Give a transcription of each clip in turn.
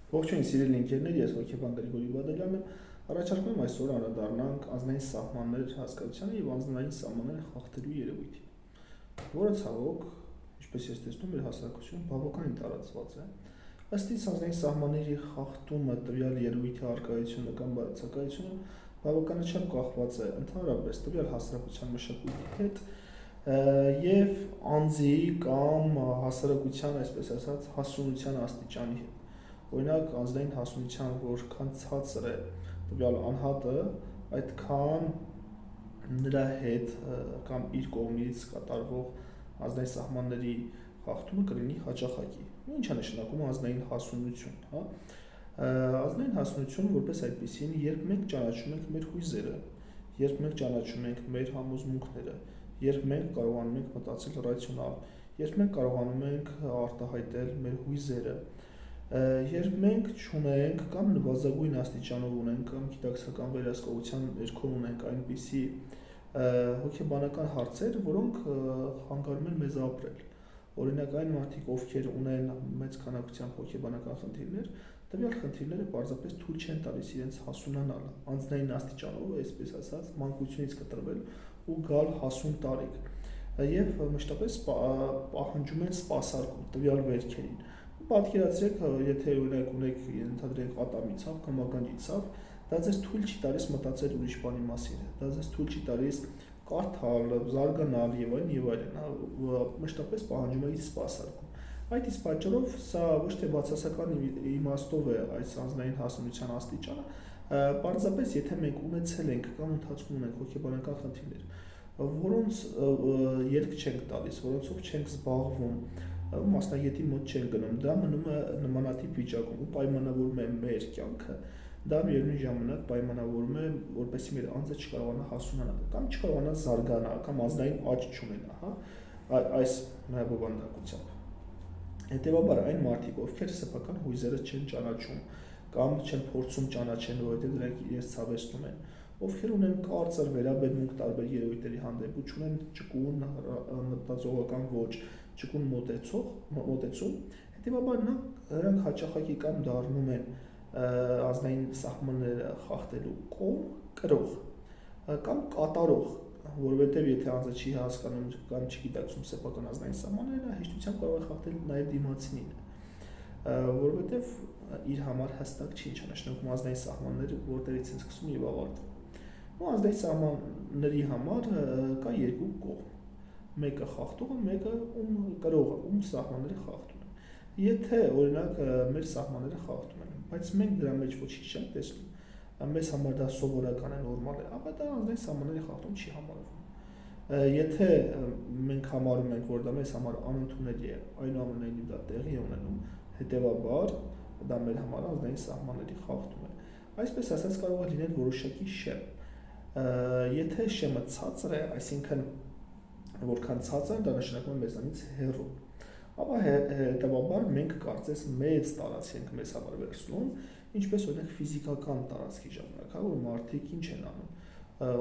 Ողջույն սիրելի ընկերներ, ես հոգեբան Գրիգորի Բադալյանն եմ։ Առաջարկում եմ այսօր անդրադառնանք ազգային սահմաններ հասկացությանը եւ ազգային սահմանները խախտելու երևույթին, որը ցավոք, ինչպես ես տեսնում, մեր հասարակությունում բավականին տարածված է։ Ըստ իս ազգային սահմանների խախտումը տվյալ երևույթի առկայությունը կամ բացակայությունը բավականաչափ կախված է ընդհանրապես տվյալ հասարակության մշակույթի հետ եւ անձի կամ հասարակության, այսպես ասած, հասունության աստիճանի հետ։ Օրինակ, ազգային հասունության որքան ցածր է տվյալ անհատը, այդքան նրա հետ կամ իր կողմից կատարվող ազգային սահմանների խախտումը կլինի հաճախակի։ Ինչ է նշանակում ազգային հասունություն, հա? Ազգային հասունությունը որպես այդպեսին, երբ մենք ճանաչում ենք մեր հույզերը, երբ մենք ճանաչում ենք մեր համոզմունքները, երբ մենք կարողանում ենք մտածել ռացիոնալ, երբ մենք կարողանում ենք արտահայտել մեր հույզերը, երբ մենք չունենք կամ նվազագույն աստիճանով ունենք կամ գիտակցական վերահսկողության ներքո ունենք այնպիսի հոգեբանական հարցեր, որոնք խանգարում են մեզ ապրել։ Օրինակ այն մարդիկ, ովքեր ունեն մեծ քանակությամբ հոգեբանական խնդիրներ, տվյալ խնդիրները պարզապես թույլ չեն տալիս իրենց հասունանալ, անձնային աստիճանով, այսպես ասած, մանկությունից կտրվել ու գալ հասուն տարիք։ Եվ մշտապես պահանջում են սպասարկում տվյալ վերքերին։ Պատկերացրեք, եթե օրինակ ունեք ենթադրենք ատամի ցավ կամ ականջի ցավ, դա ձեզ թույլ չի տալիս մտածել ուրիշ բանի մասին, դա ձեզ թույլ չի տալիս կարդալ, զարգանալ եւ այլն, մշտապես պահանջում է սպասարկում։ Այդ իսկ պատճառով սա ոչ թե բացասական իմաստով է այս անձնային հասունության աստիճանը, պարզապես եթե մենք ունեցել ենք կամ ընթացքում ունենք հոգեբանական խնդիրներ, որոնց ելք չենք տալիս, որոնցով չենք զբաղվում, մասնագետի մոտ չեն գնում, դա մնում է նմանատիպ վիճակում ու պայմանավորում է մեր կյանքը, դա միևնույն ժամանակ պայմանավորում է, որպեսզի մեր անձը չկարողանա հասունանալ կամ չկարողանա զարգանալ կամ ազգային աճ չունենա, հա, այս բովանդակությամբ։ Հետևաբար այն մարդիկ, ովքեր սեփական հույզերը չեն ճանաչում կամ չեն փորձում ճանաչել, որովհետև դրանք իրենց ցավեցնում են, ովքեր ունեն կարծր վերաբերմունք տարբեր երևույթների հանդեպ ու չունեն ճկուն մտածողական ոճ, ճկուն մոտեցում, հետևաբար նրանք հաճախակի կամ դառնում են ազգային սահմանները խախտելու կողմ, կրող կամ կատարող, որովհետև եթե անձը չի հասկանում կամ չգիտակցում սեփական ազգային սահմանները, հեշտությամբ կարող է խախտել նաև դիմացինին, որովհետև իր համար հստակ չի ինչ նշանակում ազգային սահմանները, որտեղից են սկսում եւ ավարտվում։ Ու ազգային սահմանների համար կա երկու կողմ։ Մեկը խախտողը, մեկը ում կրողը, ում սահմանները խախտում են։ Եթե օրինակ մեր սահմանները խախտում են, բայց մենք դրա մեջ ոչինչ չենք տեսնում, մեզ համար դա սովորական է, նորմալ է, ապա դա ազգային սահմանների խախտում չի համարվում։ Եթե մենք համարում ենք, որ դա մեզ համար անընդունելի է, այնուամենայնիվ դա տեղի է ունենում, հետևաբար դա մեր համար ազգային սահմանների խախտում է։ Այսպես ասած կարող է լինել որոշակի շեմ։ Եթե շեմը ցածր է, այսինքն որքան ցածր, դա նշանակում է մեզանից հեռու։ Ապա հետևաբար մենք կարծես մեծ տարածք ենք մեզ համար վերցնում, ինչպես օրինակ ֆիզիկական տարածքի ժամանակ, հա, որ մարդիկ ինչ են անում,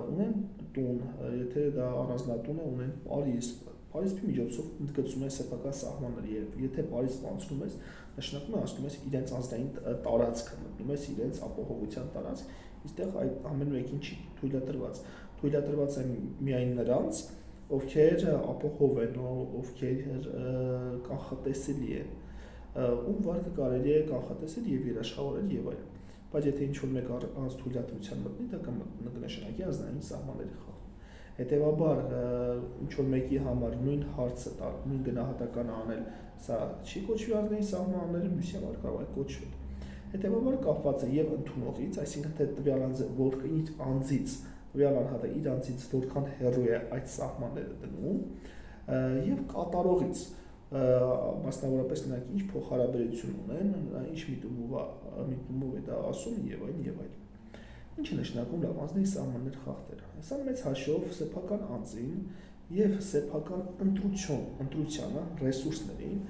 ունեն տուն, եթե դա առանձնատուն է, ունեն պարիսպ, պարիսպի միջոցով ընդգծում են սեփական սահմանները, եւ եթե պարիսպ անցնում ես, նշանակում է անցնում ես իրենց ազգային տարածքը, մտնում ես իրենց ապահովության տարածք, այստեղ այդ ամեն մեկին չի թույլատրված է միայն նրանց, ովքեր ապահով են, ովքեր կանխատեսելի են, ում վարկը կարելի է կանխատեսել եւ երաշխավորել եւ այլն։ Բայց եթե ինչ-որ մեկ անց թույլատրության մտնի, դա կնշանակի ազգային սահմանների խախտում։ Հետևաբար ինչ-որ մեկի համար նույն հարցը տալ, նույն գնահատականը անել, սա չի կոչվի ազգային սահմանները, մյուսի համար կարող է կոչվել։ Հետևաբար կապված է եւ ընդունողից, այսինքն թե տվյալ անձը որքան իր անձից, տվյալ անհատը իր անձից որքան հեռու է այդ սահմանները դնում, եւ կատարողից, մասնավորապես նրանք ինչ փոխհարաբերություն ունեն, ինչ միտումով է դա ասում եւ այլն։ Ինչ է նշանակում լավ ազգային սահմաններ խախտելը։ Սա մեծ հաշվով սեփական անձին եւ սեփական ընտրությանը, ռեսուրսներին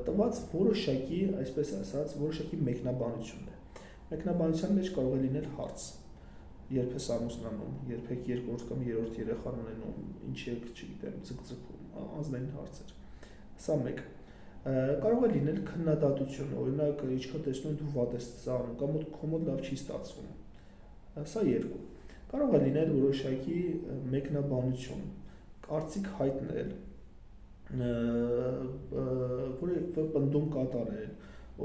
տված որոշակի, այսպես ասած, որոշակի մեկնաբանությունն է։ Մեկնաբանության մեջ կարող է լինել հարց. երբ ես ամուսնանում, երբ եք երկրորդ կամ երրորդ երեխան ունենում, ինչ եք, չգիտեմ, ձգձգում, ազգային հարցեր։ Սա մեկ։ Կարող է լինել քննադատություն, օրինակ ինչքան տեսնում դու վատ ես ծառնում կամ քո մոտ լավ չի ստացվում։ Սա երկու։ Կարող է լինել որոշակի մեկնաբանություն, կարծիք հայտնել, որը պնդում կատարել,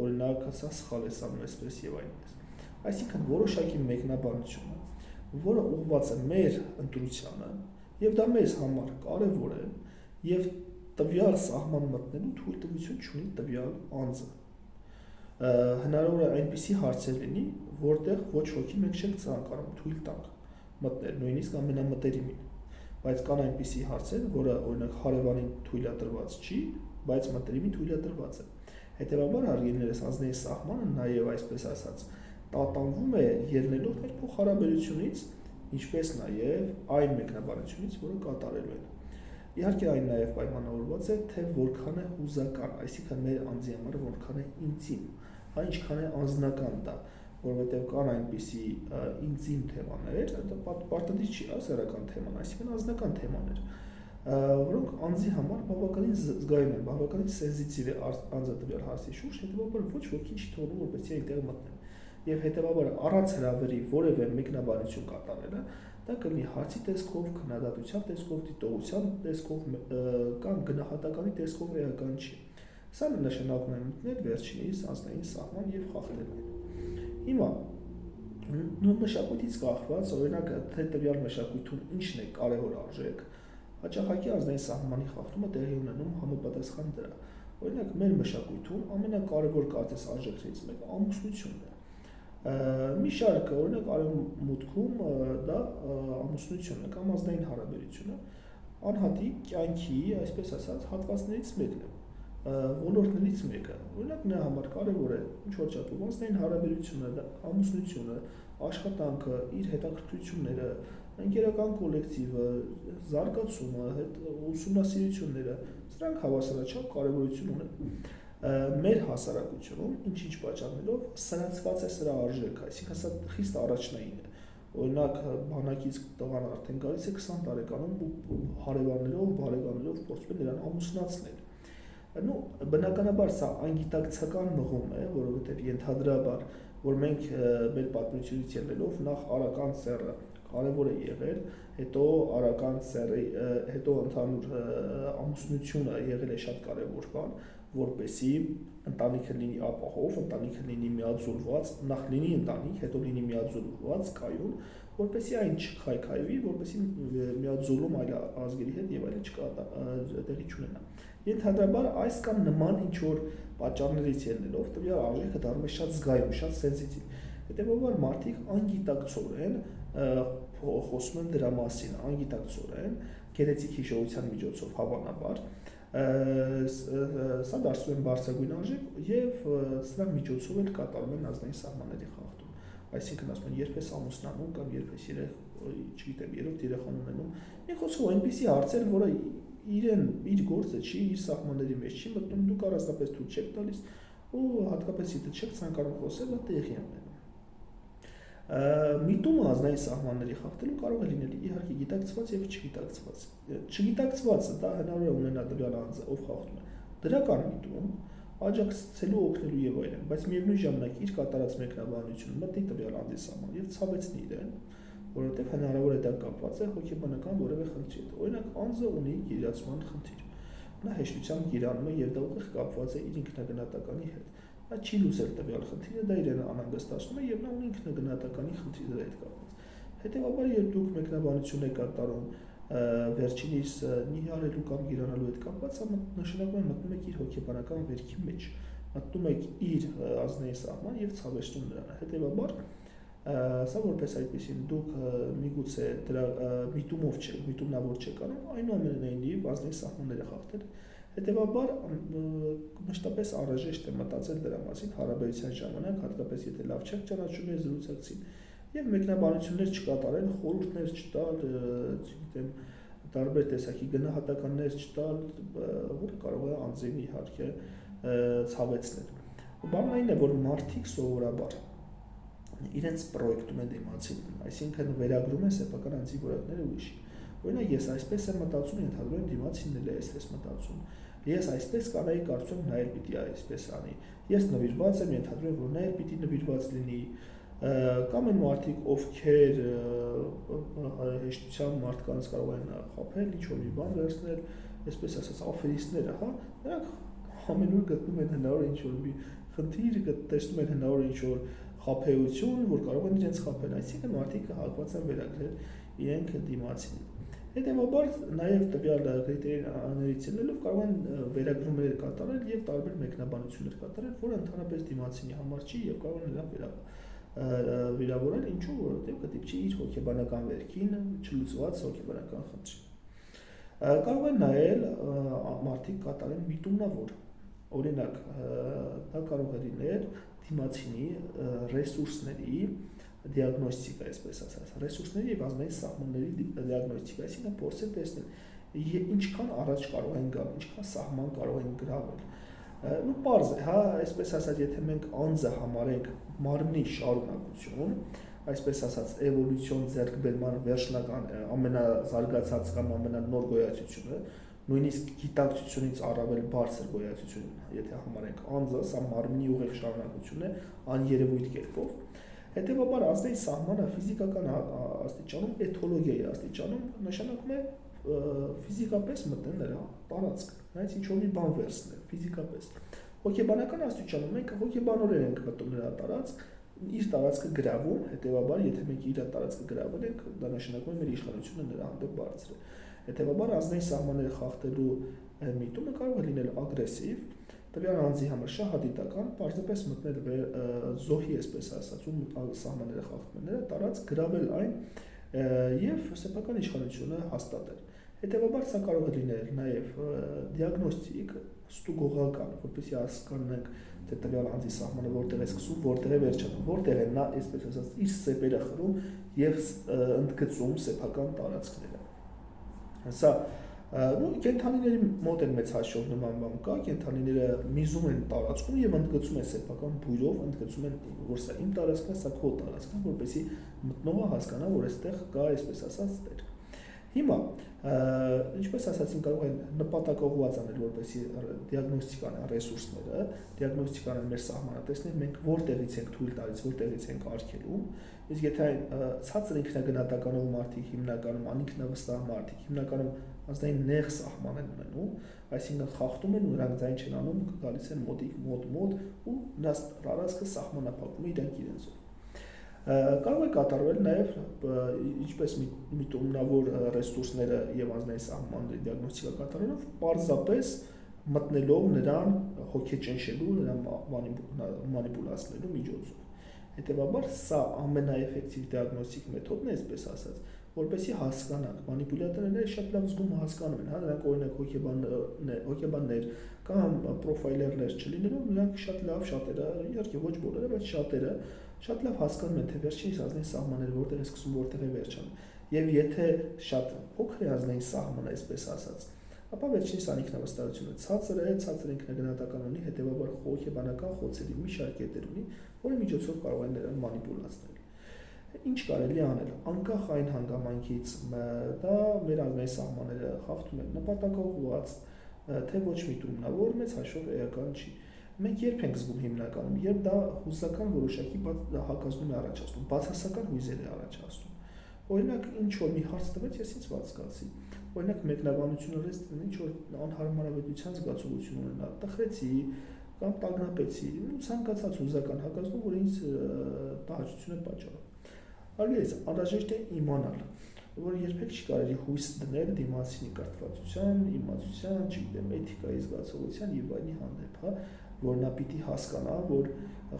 օրինակ սա սխալ է անում այսպես եւ այնպես։ Այսինքն որոշակի մեկնաբանությունը, որը ուղղված է մեր ընտրությանը, եւ դա մեզ համար կարեւոր է, եւ տվյալ սահման մտնելու թույլտվություն չունի տվյալ անձը։ Հնարավոր է այնպիսի հարցեր լինի, որտեղ ոչ ոքի մենք չենք ցանկանում թույլ տանք մտնել, նույնիսկ ամենամտերիմին, բայց կան այնպիսի հարցեր, որը օրինակ հարևանին թույլատրված չի, բայց մտերիմին թույլատրված է։ Հետևաբար հարգելիներս ազնեի սահմանը նաև այսպես ասած տատանվում է ելնելով մեր փոխհարաբերությունից, ինչպես նաև այն մեկնաբանությունից, որը կատարելու են։ Իհարկե այն նաև պայմանավորված է, թե որքան է հուզական, այսինքն մեր անձի համար որքան է ինտիմ, այնքան է անձնական դա, որովհետև կան այնպիսի ինտիմ թեմաներ, դա պարտադիր չի, սեռական թեման, այսինքն անձնական թեմաներ, որոնք անձի համար բավականին զգայուն են, բավականին սենսիտիվ է անձը տվյալ հարցի շուրջ, հետևաբար ոչ ոքի չի թողնում, որպեսզի այնտեղ մտնեն։ Եվ հետևաբար առանց հրավերի որևէ մեկնաբանություն կատարելը դա կլինի հարցի տեսքով, քննադատության տեսքով, դիտողության տեսքով կամ գնահատականի տեսքով էական չի։ Սա նշանակում է մտնել վերջինիս ազնային սահման եւ խախտել։ Հիմա նույն մշակույթից կախված, օրինակ թե տվյալ մշակույթում ինչն է կարևոր արժեք, հաճախակի ազնային սահմանի խախտումը տեղի ունենում համապատասխան դրա։ Օրինակ մեր մշակույթում ամենակարևոր կարծես արժեքներից մեկը ամուսնությունն է։ Մի շարք օրինակ արևմուտքում դա ամուսնությունն է կամ ազնային հարաբերությունը անհատի կյանքի, այսպես ասած, հատվածներից մեկն է, ոլորտներից մեկը։ Օրինակ նրա համար կարևոր է ինչ որ չափով ազնային հարաբերությունը, ամուսնությունը, աշխատանքը, իր հետաքրքրությունները, ընկերական կոլեկտիվը, զարգացումը, ուսումնասիրությունները, սրանք հավասարաչափ կարևորություն ունեն։ Մեր հասարակությունում ինչ-ինչ պատճառներով սրացված է սրա արժեքը, այսինքն սա խիստ առաջնային է։ Օրինակ բանակից տղան արդեն գալիս է 20 տարեկանում ու հարևաններով, բարեկամներով փորձում է նրան ամուսնացնել։ Բնականաբար սա անգիտակցական մղում է, որովհետև ենթադրաբար, որ մենք մեր պատմությունից ելնելով նախ արական սեռը կարևոր է եղել, հետո արական սեռի, հետո ընդհանուր ամուսնությունը եղել է շատ կարևոր բան, որպեսզի ընտանիքը լինի ապահով, ընտանիքը լինի միաձուլված, նախ լինի ընտանիք, հետո լինի միաձուլված, կայուն, որպեսզի այն չքայքայվի, որպեսզի միաձուլում այլ ազգերի հետ եւ այլն տեղի չունենա։ Ենթադրաբար այս կամ նման ինչ որ պատճառներից ելնելով տվյալ արժեքը դառնում է շատ զգայուն, շատ սենսիտիվ։ Հետևաբար մարդիկ անգիտակցորեն խոսում են դրա մասին, անգիտակցորեն գենետիկ հիշողության միջոցով հավանաբար սա դարձնում են բարձրագույն արժեք եւ սրա միջոցով էլ կատարում են ազնային սահմանների խախտում։ Այսինքն ասում են երբ ես ամուսնանում կամ երբ ես չգիտեմ, երրորդ երեխան ունենում, մի խոսքով այնպիսի հարցեր, որը իր գործը չի, իր սահմանների մեջ չի մտնում, դուք առանձնապես թույլ չեք տալիս ու հատկապես եթե չեք ցանկանում խոսել, դա տեղի է ունենում։ Միտումը ազնային սահմանների խախտելու կարող է լինել իհարկե գիտակցված եւ չգիտակցված։ Չգիտակցվածը դա հնարավոր է ունենա տվյալ անձը, ով խախտում է դրական միտում, աջակցելու օգնելու եւ այլն, բայց միևնույն ժամանակ իր կատարած մեկնաբանությունը մտնի տվյալ անձի սահման եւ ցավեցնի իրեն, որովհետեւ հնարավոր է դա կապված է հոգեբանական որևէ խնդրի հետ։ Օրինակ անձը ունի գիրացման խնդիր։ Նա հեշտությամբ գիրանում է եւ դա ուղիղ կապված է իր ինքնագնահատականի հետ։ Նա չի լուծել տվյալ խնդիրը, դա իրեն անհանգստացնում է եւ նա ունի ինքնագնահատականի խնդիր դրա հետ կապված։ Հետևաբար երբ դուք մեկնաբանություն եք կատարում վերջինիս նիհարելու կամ գիրանալու հետ կապված, սա նշանակում է մտնում եք իր հոգեբանական վերքի մեջ, մտնում եք իր ազնային սահման եւ ցավեցնում նրան։ Հետևաբար սա որպես այդպեսին դուք միգուցե դրա միտումով չեք, միտումնավոր չեք անում, այնուամենայնիվ ազնային սահմանները խախտել։ Հետևաբար մշտապես անհրաժեշտ է մտածել դրա մասին հարաբերության ժամանակ, հատկապես եթե լավ չեք ճանաչում եւ զրուցակցին, եւ մեկնաբանություններ չկատարել, խորհուրդներ չտալ, չգիտեմ, տարբեր տեսակի գնահատականներ չտալ, որը կարող է անձին իհարկե ցավեցնել։ Բանն այն է, որ մարդիկ սովորաբար իրենց պրոյեկտում են դիմացին, այսինքն վերագրում են սեփական անձի որակները ուրիշի։ Օրինակ ես այսպես եմ մտածում, ենթադրում եմ դիմացինն էլ է այսպես մտածում։ Ես այսպես կանայի, կարծում նա էլ պիտի այսպես անի։ Ես նվիրված եմ, ենթադրում եմ, որ նա էլ պիտի նվիրված լինի։ Կամ են մարդիկ, ովքեր հեշտությամբ մարդկանց կարող են խաբել, ինչ-որ մի բան վերցնել, այսպես ասած, աֆերիստները, հա, նրանք ամենուր գտնում են հնարավոր ինչ-որ մի խնդիր, տեսնում են հնարավոր ինչ-որ խաբեություն, որ կարող են իրենց խաբել, այսինքն մարդիկ հակված են վերագրել իրենք դիմացին։ Հետևաբար նաև տվյալ կրիտերիաներից ելնելով կարող են վերագրումներ կատարել եւ տարբեր մեկնաբանություններ կատարել, որը ընդհանրապես դիմացինի համար չի եւ կարող են նրան վիրավորել, ինչու, որովհետեւ կդիպչի իր հոգեբանական վերքին չլուծված հոգեբանական խնդրին։ Կարող են նայել մարդիկ կատարեն միտումնավոր, օրինակ դա կարող է լինել դիմացինի ռեսուրսների դիագնոստիկա, այսպես ասած, ռեսուրսների եւ ազգային սահմանների դիագնոստիկա, այսինքն փորձել տեսնել ինչքան առաջ կարող են գալ, ինչքան սահման կարող են գրավել։ Ու պարզ է, հա, այսպես ասած, եթե մենք անձը համարենք մարմնի շարունակություն, այսպես ասած, էվոլյուցիոն ձեռքբերման վերջնական ամենազարգացած կամ ամենանոր գոյացությունը, նույնիսկ գիտակցությունից առավել բարձր գոյացություն, եթե համարենք անձը, սա մարմնի ուղիղ շարունակություն է, աներևույթ կերպով։ Հետևաբար ազգային սահմանը ֆիզիկական աստիճանում, էթոլոգիայի աստիճանում նշանակում է ֆիզիկապես մտնել նրա տարածք, նայած ինչ-որ մի բան վերցնել, ֆիզիկապես։ Հոգեբանական աստիճանում մենք հոգեբանորեն ենք մտնում նրա տարածք, իր տարածքը գրավում, հետևաբար եթե մենք իր տարածքը գրավել ենք, դա նշանակում է մեր իշխանությունը նրա հանդեպ բարձր է։ Հետևաբար ազգային սահմանները խախտելու միտումը կարող է լինել ագրեսիվ, տվյալ անձի համար շահադիտական, պարզապես մտնել զոհի, այսպես ասած, ում սահմանները խախտում են նրա տարածք, գրավել այն եւ սեփական իշխանությունը հաստատել։ Հետևաբար սա կարող է լինել նաեւ դիագնոստիկ, ստուգողական, որպեսզի հասկանանք, թե տվյալ անձի սահմանը որտեղ է սկսում, որտեղ է վերջանում, որտեղ է նա, այսպես ասած, իր սեպերը խրում եւ ընդգծում սեփական տարածքները։ Սա կենդանիների մոտ են մեծ հաշվով նման բան կա, կենդանիները միզում են տարածքում եւ ընդգծում են սեփական բույրով, ընդգծում են, որ սա իմ տարածքն է, սա քո տարածքն է, որպեսզի մտնողը հասկանա, որ այստեղ կա, այսպես ասած, տեր։ Հիմա, ինչպես ասացին, կարող են նպատակողված անել, որպեսզի դիագնոստիկան ռեսուրսները, դիագնոստիկան մեր սահմանը տեսնել, մենք որտեղից ենք թույլ տալիս, որտեղից ենք արգելում, իսկ եթե այն ցածր ինքնագնահատականով մարդիկ հիմնականում անինքնավստահ մարդիկ հիմնականում ազգային նեղ սահման են ունենում, այսինքն խախտում են ու նրանք ձայն չեն անում, գալիս են մոտ ու նա տարածքը սահմանափակում է իրանք իրենցով։ Կարող է կատարվել նաև ինչպես միտումնավոր ռեսուրսները եւ ազգային սահմանների դիագնոստիկա կատարելով, պարզապես մտնելով նրան հոգեճնշելու, նրան մանիպուլացնելու միջոցով։ Հետևաբար սա ամենաէֆեկտիվ դիագնոստիկ մեթոդն է, այսպես ասած, որպեսզի հասկանանք, մանիպուլյատորները շատ լավ զգում հասկանում են, հա, նրանք օրինակ հոգեբաններ կամ պրոֆայլերներ չլինելով, նրանք շատ լավ շատերը, իհարկե ոչ բոլորը, բայց շատերը շատ լավ հասկանում են, թե վերջինիս ազգային սահմանները որտեղ է սկսում, որտեղ է վերջանում։ Եվ եթե շատ փոքր է ազգային սահմանը, այսպես ասած, ապա վերջինիս անինքնավստահությունը ցածր է, ցածր ինքնագնահատական ունի, հետևաբար հոգեբանական խոցելի մի շարք կետեր ունի, որի միջոցով կարող են նրան մանիպուլացնել։ Ինչ կարելի անել, անկախ այն հանգամանքից, դա մեր ազգային սահմանները խախտում են նպատակողված, թե ոչ միտումնավոր, մեծ հաշվով էական չի։ Մենք երբ ենք զգում հիմնականում, երբ դա հուզական որոշակի հակազդում է առաջացնում, բացասական հույզեր է առաջացնում։ Օրինակ, ինչ որ մի հարց տվեց, ես ինձ ված զգացի։ Օրինակ, մեկնաբանությունը լես ինչ որ անհարմարավետության զգացողություն ունենա, տխրեցի կամ տագնապեցի, ցանկացած հուզական հակազդում, որ ինձ տհաճություն է պատճառում։ Ալիս անհրաժեշտ է իմանալ, որ երբեք չի կարելի հույս դնել դիմացինի կրթվածության, իմացության, չգիտեմ, էթիկայի զգացողության եւ այլնի հանդեպ, հա, որ նա պիտի հասկանա, որ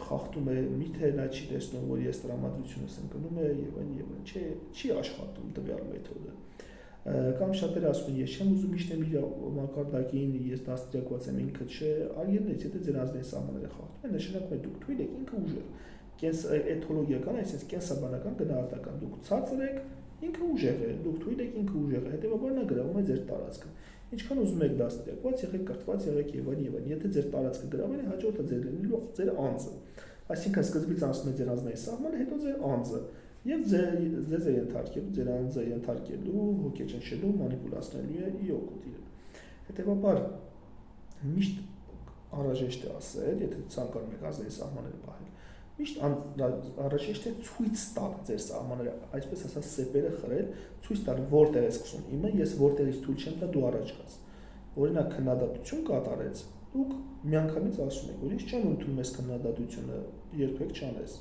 խախտում է, միթե նա չի տեսնում, որ ես տրամադրությունս ընկնում է եւ այլն, չի աշխատում տվյալ մեթոդը։ Կամ շատերը ասում են, ես չեմ ուզում իջնել իր մակարդակին, ես դաստիարակված եմ, ինքը չէ, այլներից, եթե ձեր ազգային սահմանները խախտում են, նշանակում է դուք թույլ եք, ինքը ուժեղ։ Էթոլոգիական, այսինքն կենսաբանական գնահատական, դուք ցածր եք, ինքը ուժեղ է, դուք թույլ եք, ինքը ուժեղ է, հետեւաբար նա գրավում է ձեր տարածքը։ Ինչքան ուզում եք դաստիարակված եղեք, կրթված եղեք եւ այլն, եթե ձեր տարածքը գրավել է, հաջորդը ձեր լինելու ձեր անձը։ Այսինքն սկզբից անցնում է ձեր ազգային սահմանը, հետո ձեր անձը եւ ձեզ է ենթարկելու, ձեր անձը ենթարկելու, հոգեճնշելու, մանիպուլացնելու է ի օգուտ իրեն։ Հետեւաբար Միշտ անհրաժեշտ է ասել, եթե ցանկանում եք ազգային սահմանները պահել, միշտ անհրաժեշտ է ցույց տալ ձեր սահմանները, այսպես ասած սեպերը խրել, ցույց տալ որտեղ է սկսում իմը, ես որտեղից թույլ չեմ տա դու առաջ գաս։ Օրինակ քննադատություն կատարեց, դուք միանգամից ասում եք, որ ես չեմ ընդունում այս քննադատությունը, երբեք չանես։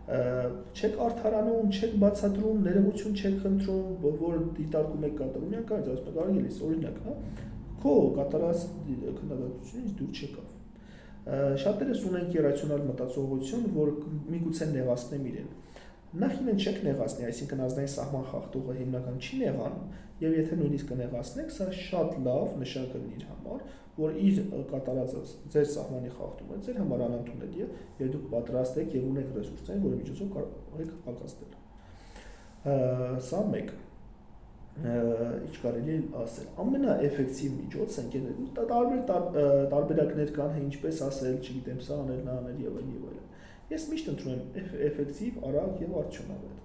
Չեք արդարանում, չեք բացատրում, ներողություն չեք խնդրում, որ դիտարկում եք կատարում, միանգամից ասում եք, արի լիս, օրինակ, հա, քո կատարած քննադատությունից դուր չեկավ։ Շատերս ունենք իրացիոնալ մտածողություն, որ միգուցե նեղացնեմ իրեն։ Նախ իրեն չեք նեղացնի, այսինքն ազգային սահման խախտողը հիմնական չի նեղանում, եւ եթե նույնիսկ կնեղացնեք, սա շատ լավ նշան կլինի իր համար, որ իր կատարածը ձեր սահմանի խախտումը ձեր համար անընդունելի է, եւ դուք պատրաստ եք եւ ունեք ռեսուրսներ, որի միջոցով կարող եք հակազդել։ Սա մեկ ինչ կարելի է ասել, ամենաէֆեկտիվ միջոցը ընկերներու տարբերակներ կան, ինչպես ասել, չգիտեմ, սա անել, նա անել եւ այլն։ Ես միշտ ընտրում եմ էֆեկտիվ, արագ եւ արդյունավետ։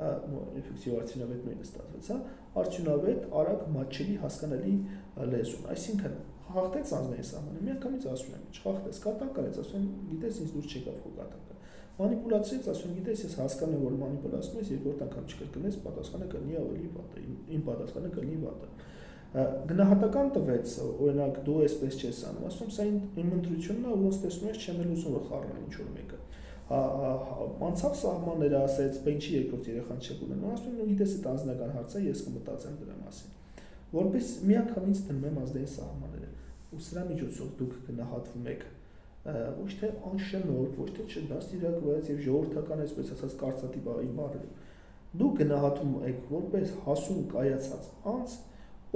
Էֆեկտիվ արդյունավետ նույնը ստացվեց, հա, արդյունավետ, արագ, մատչելի, հասկանալի լեզուն։ Այսինքն հաղթեց ազգային սահմանը, միանգամից ասում եմ, չխաղթես, կատակ արեց, ասում եմ, գիտես, ինձ դուր չեկավ քո կատակը։ Մանիպուլացիայից ասում գիտես, ես հասկանում եմ, որ մանիպուլացնում ես, երկրորդ անգամ չկրկնես, պատասխանը կլինի ավելի վատը, իմ պատասխանը կլինի վատը։ Գնահատական տվեց, օրինակ դու այսպես չես անում, ասում սա իմ ընտրությունն է, ոնց տեսնում ես, չեմ էլ ուզում որ խառնեմ ինչ որ մեկը։ Անցավ սահմանները ասեց, բա ինչի երկրորդ երեխան չեք ունենում, ասում եմ, գիտես այդ անձնական հարցը, ես կմտածեմ դրա մասին։ Որպես միանգամից դնում եմ ազգային սահմանները, ու սրա միջոցով դուք գնահատվում եք ոչ թե անշնորհ, ոչ թե չդաստիարակված եւ ժողովրդական այսպես ասած կարծատիպ բառերով։ Դուք գնահատում եք որպես հասուն կայացած անձ,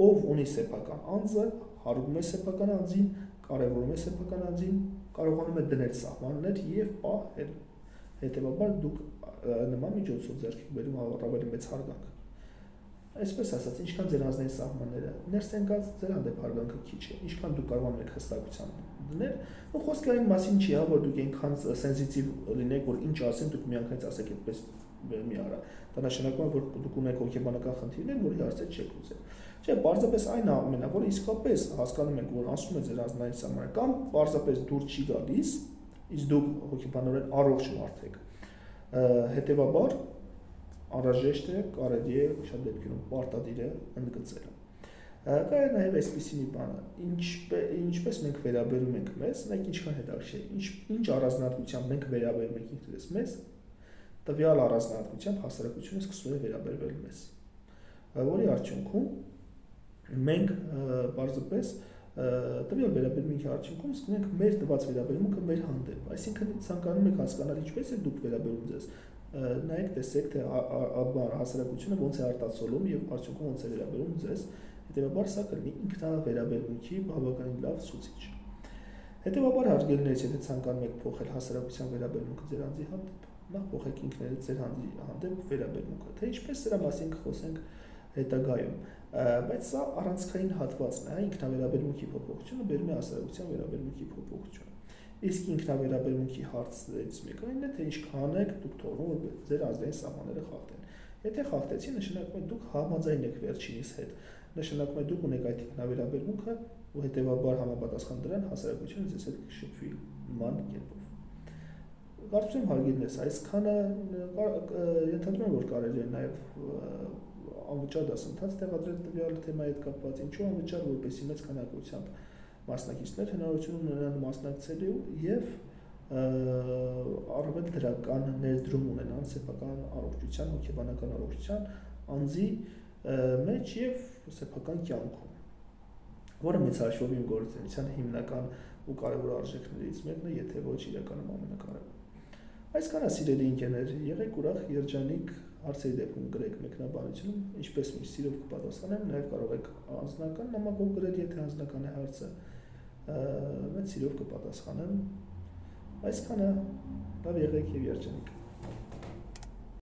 ով ունի սեփական անձը, հարուգում է սեփական անձին, կարևորում է սեփական անձին, կարողանում է դնել սահմաններ եւ պահել։ Հետեւաբար դուք նման միջոցով ձեռք եք բերում ավելի մեծ հարգանք։ Այսպես ասած, ինչքան ձեր ազգային սահմանները ներս են գած, ձեր հանդեպ հարգանքը քիչ է, ինչքան դուք կարողանում եք հստակությամբ դնել, ու խոսքը այն մասին չի, որ դուք այնքան սենսիտիվ լինեք, որ ինչ ասեն, դուք միանգամից ասեք այդպես մի արա։ Դա նշանակում է, որ դուք ունեք հոգեբանական խնդիրներ, որի հարցեր չեք լուծել։ Չէ, պարզապես այն ամենն է, որ իսկապես հասկանում եք, որ ասում է ձեր ազգային սահմանը, կամ պարզապես դուր չի գալիս, իսկ դուք հոգեբանորեն առողջ մարդ եք։ Հետևաբար անհրաժեշտ է, կարելի է շատ դեպքերում պարտադիր է ընդգծելը։ Կա նաև այսպիսի մի բան, ինչպես մենք վերաբերում ենք մեզ, նայեք ինչքան հետաքրքիր է, ինչ առանձնահատկությամբ մենք վերաբերում ենք ինքներս մեզ, տվյալ առանձնահատկությամբ հասարակությունը սկսում է վերաբերվել մեզ։ Որի արդյունքում մենք պարզապես տվյալ վերաբերմունքի արդյունքում սկսում ենք մեր տված վերաբերմունքը մեր հանդեպ, այսինքն ցանկանում եք հասկանալ ինչպես է դուք վերաբերում ձեզ, նայեք տեսեք թե հասարակությունը ոնց է արտացոլում եւ արդյունքում ոնց է վերաբերում ձեզ, հետեւաբար սա կլինի ինքնավերաբերմունքի բավականին լավ ցուցիչ։ Հետեւաբար հարգելիներից, եթե ցանկանում եք փոխել հասարակության վերաբերմունքը ձեր անձի հանդեպ, նախ փոխեք ինքներդ ձեր անձի հանդեպ վերաբերմունքը, թե ինչպես սրա մասին կխոսենք հետագայում, բայց սա առանցքային հատվածն է, ինքնավերաբերմունքի փոփոխությունը բերում է հասարակության վերաբերմունքի փոփոխություն։ Իսկ ինքնավերաբերմունքի հարցներից մեկը այն է, թե ինչքան եք դուք թողնում, որ ձեր ազգային սահմանները խախտեն։ Եթե խախտեցին, նշանակում է դուք համաձայն եք վերջինիս հետ, նշանակում է դուք ունեք այդ ինքնավերաբերմունքը ու հետեւաբար համապատասխան դրան հասարակությունը ձեզ հետ կշփվի նման կերպով։ Կարծում եմ հարգելիներս, այսքանը ենթադրում եմ, որ կարելի է նաև անվճար դասընթաց տեղադրել տվյալ թեմայի հետ կապված, ինչու անվճար, որպեսզի մեծ քանակությամբ մասնակիցներ հնարավորություն ունենան մասնակցելու եւ առավել դրական ներդրում ունենան սեփական առողջության, հոգեբանական առողջության անձի մեջ եւ սեփական կյանքում, որը մեծ հաշվով իմ գործունեության հիմնական ու կարևոր արժեքներից մեկն է, եթե ոչ իրականում ամենակարևորը։ Այսքանը սիրելի ընկերներ, եղեք ուրախ, երջանիկ, հարցերի դեպքում գրեք մեկնաբանությունում, ինչպես միշտ սիրով կպատասխանեմ, նաև կարող եք անձնական նամակով գրել, եթե անձնական է հարցը, մեծ սիրով կպատասխանեմ։ Այսքանը լավ եղեք եւ երջանիկ։